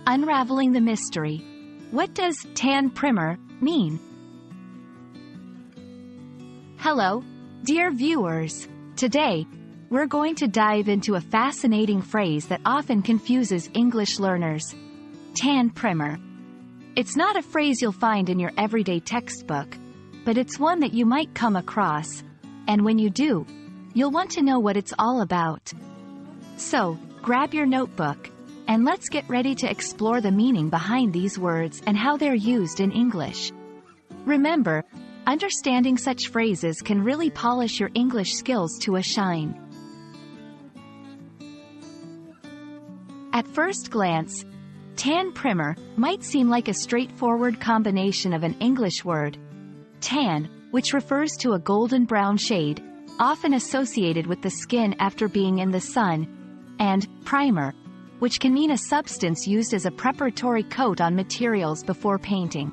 Unraveling the Mystery. What does tan primer mean? Hello, dear viewers. Today, we're going to dive into a fascinating phrase that often confuses English learners. Tan primer. It's not a phrase you'll find in your everyday textbook, but it's one that you might come across, and when you do, you'll want to know what it's all about. So, grab your notebook, and let's get ready to explore the meaning behind these words and how they're used in English. Remember, understanding such phrases can really polish your English skills to a shine. At first glance, tan primer might seem like a straightforward combination of an English word, tan, which refers to a golden brown shade, often associated with the skin after being in the sun, and primer, which can mean a substance used as a preparatory coat on materials before painting.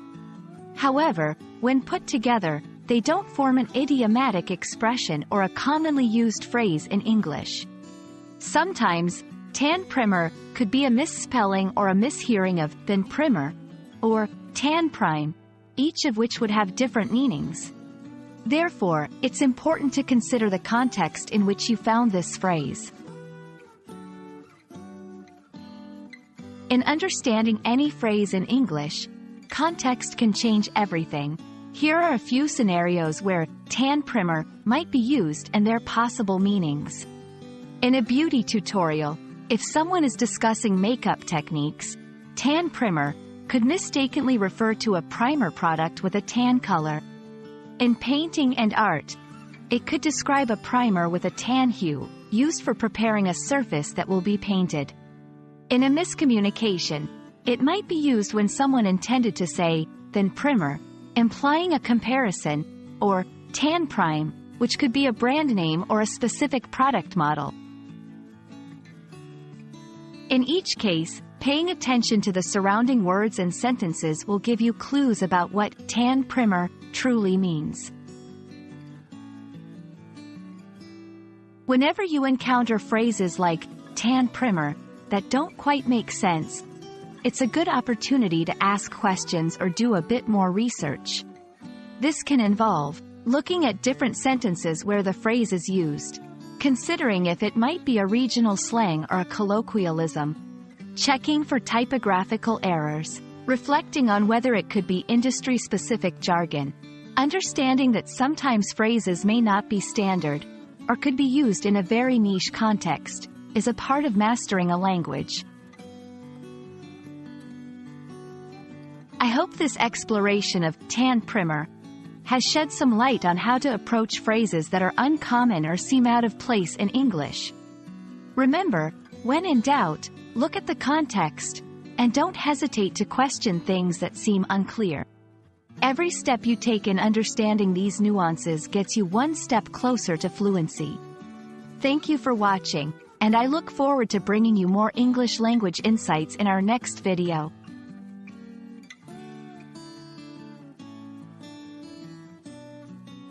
However, when put together, they don't form an idiomatic expression or a commonly used phrase in English. Sometimes, tan primer could be a misspelling or a mishearing of than primer, or tan prime, each of which would have different meanings. Therefore, it's important to consider the context in which you found this phrase. In understanding any phrase in English, context can change everything. Here are a few scenarios where tan primer might be used and their possible meanings. In a beauty tutorial, if someone is discussing makeup techniques, tan primer could mistakenly refer to a primer product with a tan color. In painting and art, it could describe a primer with a tan hue, used for preparing a surface that will be painted. In a miscommunication, it might be used when someone intended to say, than primer, implying a comparison, or tan prime, which could be a brand name or a specific product model. In each case, paying attention to the surrounding words and sentences will give you clues about what tan primer truly means. Whenever you encounter phrases like tan primer that don't quite make sense, it's a good opportunity to ask questions or do a bit more research. This can involve looking at different sentences where the phrase is used, considering if it might be a regional slang or a colloquialism, checking for typographical errors, reflecting on whether it could be industry-specific jargon, understanding that sometimes phrases may not be standard, or could be used in a very niche context, is a part of mastering a language. I hope this exploration of tan primer has shed some light on how to approach phrases that are uncommon or seem out of place in English. Remember, when in doubt, look at the context, and don't hesitate to question things that seem unclear. Every step you take in understanding these nuances gets you one step closer to fluency. Thank you for watching, and I look forward to bringing you more English language insights in our next video.